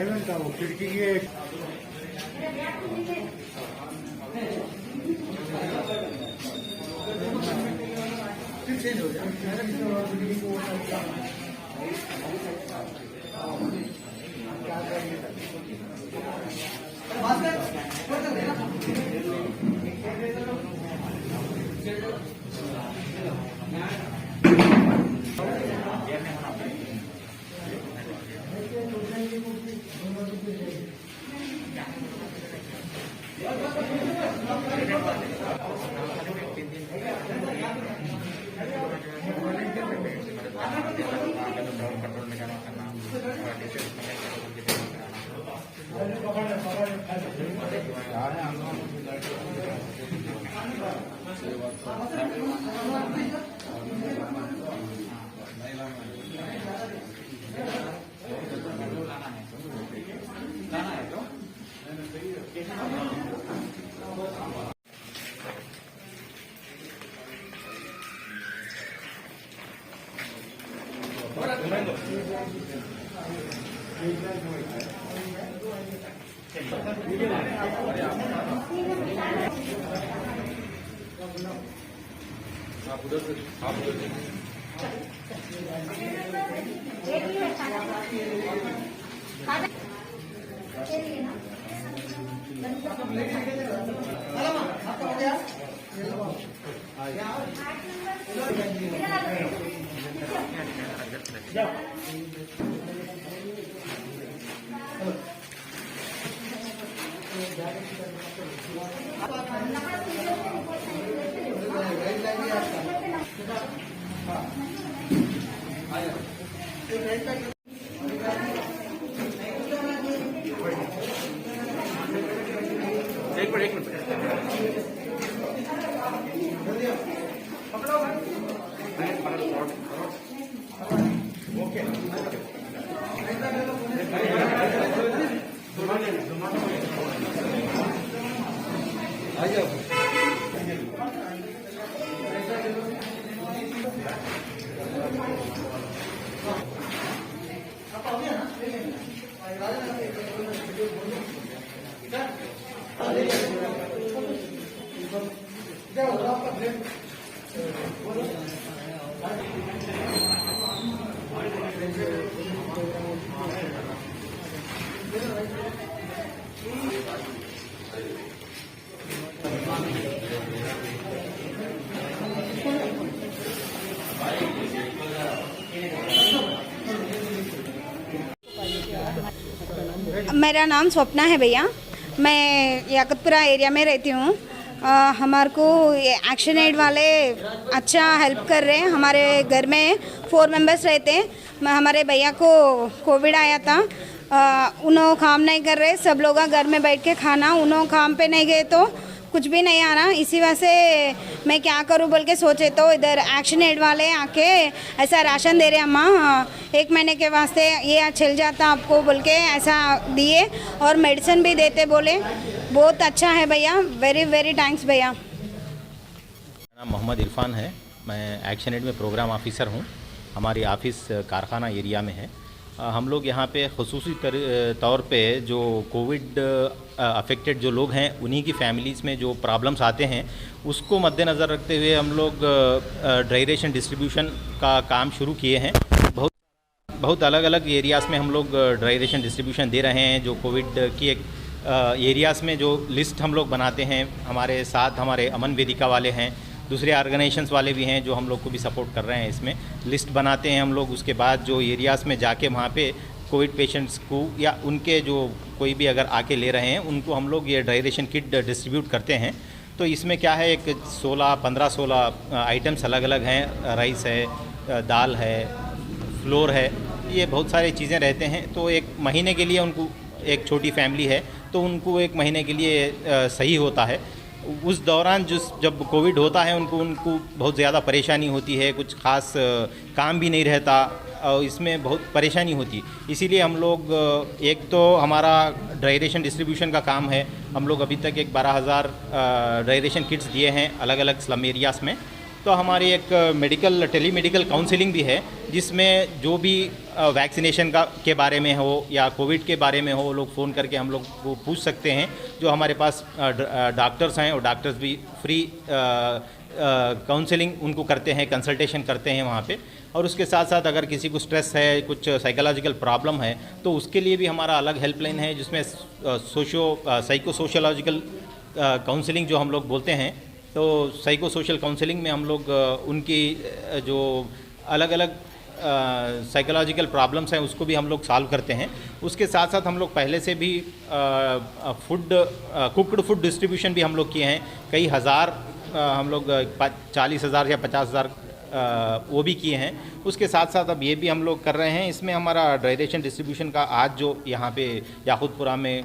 ఏమంటా ఖిడికీకి चेंज हो जाए मेरा नाम स्वप्ना है भैया। मैं याकतपुरा एरिया में रहती हूँ। हमारे को ये एक्शन एड वाले अच्छा हेल्प कर रहे हैं। हमारे घर में 4 मेंबर्स रहते हैं। हमारे भैया को कोविड आया था। उन्होंने काम नहीं कर रहे, सब लोग घर में बैठ के खाना, उन्होंने काम पे नहीं गए तो कुछ भी नहीं आ रहा। इसी वजह से मैं क्या करूं बोल के सोचे तो इधर एक्शन एड वाले आके ऐसा राशन दे रहे अम्मा 1 महीने के वास्ते ये चल जाता आपको बोल के ऐसा दिए और मेडिसिन भी देते बोले। बहुत अच्छा है भैया, वेरी वेरी थैंक्स भैया। मेरा नाम मोहम्मद इरफान है। मैं एक्शन एड में प्रोग्राम ऑफिसर हूँ। हमारी ऑफिस कारखाना एरिया में है। हम लोग यहाँ पे खसूसी तौर पे जो कोविड अफेक्टेड जो लोग हैं उन्हीं की फैमिलीज़ में जो प्रॉब्लम्स आते हैं उसको मद्देनज़र रखते हुए हम लोग ड्राई रेशन डिस्ट्रीब्यूशन का काम शुरू किए हैं। बहुत अलग अलग एरियाज़ में हम लोग ड्राई रेशन डिस्ट्रीब्यूशन दे रहे हैं। जो कोविड की एक एरियाज़ में जो लिस्ट हम लोग बनाते हैं, हमारे साथ हमारे अमन वेदिका वाले हैं, दूसरे ऑर्गेनाइजेशंस वाले भी हैं जो हम लोग को भी सपोर्ट कर रहे हैं। इसमें लिस्ट बनाते हैं हम लोग। उसके बाद जो एरियाज़ में जाके वहाँ पे कोविड पेशेंट्स को या उनके जो कोई भी अगर आके ले रहे हैं उनको हम लोग ये ड्राई रेशन किट डिस्ट्रीब्यूट करते हैं। तो इसमें क्या है, एक 15-16 आइटम्स अलग अलग हैं। राइस है, दाल है, फ्लोर है, ये बहुत सारी चीज़ें रहते हैं। तो एक महीने के लिए उनको, एक छोटी फैमिली है तो उनको 1 महीने के लिए सही होता है। उस दौरान जब कोविड होता है उनको बहुत ज़्यादा परेशानी होती है, कुछ ख़ास काम भी नहीं रहता और इसमें बहुत परेशानी होती। इसीलिए हम लोग एक तो हमारा ड्राई रेशन डिस्ट्रीब्यूशन का काम है। हम लोग अभी तक एक 12,000 ड्राई रेशन किट्स दिए हैं अलग अलग स्लम एरियाज़ में। तो हमारी एक मेडिकल टेलीमेडिकल काउंसलिंग भी है, जिसमें जो भी वैक्सीनेशन के बारे में हो या कोविड के बारे में हो, वो लोग फ़ोन करके हम लोग को पूछ सकते हैं। जो हमारे पास डॉक्टर्स हैं, और डॉक्टर्स भी फ्री काउंसलिंग उनको करते हैं, कंसल्टेशन करते हैं वहाँ पे। और उसके साथ साथ अगर किसी को स्ट्रेस है, कुछ साइकोलॉजिकल प्रॉब्लम है, तो उसके लिए भी हमारा अलग हेल्पलाइन है, जिसमें साइको सोशलॉजिकल काउंसलिंग जो हम लोग बोलते हैं। तो साइको सोशल काउंसलिंग में हम लोग उनकी जो अलग अलग साइकोलॉजिकल प्रॉब्लम्स हैं उसको भी हम लोग सॉल्व करते हैं। उसके साथ साथ हम लोग पहले से भी कुकड फूड डिस्ट्रीब्यूशन भी हम लोग किए हैं। कई हज़ार हम लोग 40,000 या 50,000 वो भी किए हैं। उसके साथ साथ अब ये भी हम लोग कर रहे हैं। इसमें हमारा ड्राई रेशन डिस्ट्रीब्यूशन का आज जो यहाँ पे याकूतपुरा में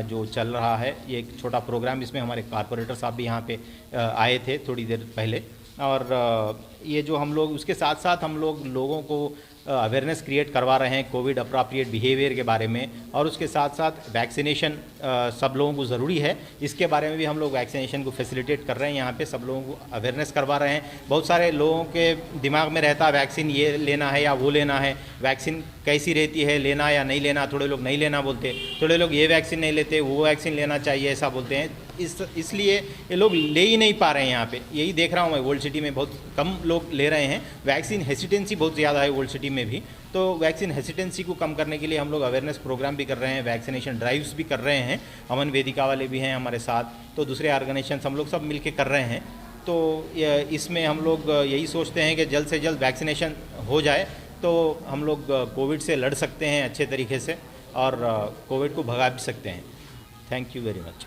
जो चल रहा है, ये एक छोटा प्रोग्राम, इसमें हमारे कारपोरेटर साहब भी यहाँ पे आए थे थोड़ी देर पहले। और ये जो हम लोग, उसके साथ साथ हम लोग लोगों को अवेयरनेस क्रिएट करवा रहे हैं कोविड अप्रोप्रिएट बिहेवियर के बारे में। और उसके साथ साथ वैक्सीनेशन सब लोगों को ज़रूरी है, इसके बारे में भी हम लोग वैक्सीनेशन को फैसिलिटेट कर रहे हैं। यहाँ पे सब लोगों को अवेयरनेस करवा रहे हैं। बहुत सारे लोगों के दिमाग में रहता है वैक्सीन ये लेना है या वो लेना है, वैक्सीन कैसी रहती है, लेना या नहीं लेना। थोड़े लोग नहीं लेना बोलते, थोड़े लोग ये वैक्सीन नहीं लेते, वो वैक्सीन लेना चाहिए ऐसा बोलते हैं। इसलिए ये लोग ले ही नहीं पा रहे हैं। यहाँ पे यही देख रहा हूँ मैं, ओल्ड सिटी में बहुत कम लोग ले रहे हैं। वैक्सीन हेसिटेंसी बहुत ज़्यादा है ओल्ड सिटी में भी। तो वैक्सीन हेसिटेंसी को कम करने के लिए हम लोग अवेयरनेस प्रोग्राम भी कर रहे हैं, वैक्सीनेशन ड्राइव्स भी कर रहे हैं। अमन वेदिका वाले भी हैं हमारे साथ, तो दूसरे ऑर्गेनाइजेशन हम लोग सब मिल के कर रहे हैं। तो इसमें हम लोग यही सोचते हैं कि जल्द से जल्द वैक्सीनेशन हो जाए तो हम लोग कोविड से लड़ सकते हैं अच्छे तरीके से, और कोविड को भगा भी सकते हैं। Thank you very much.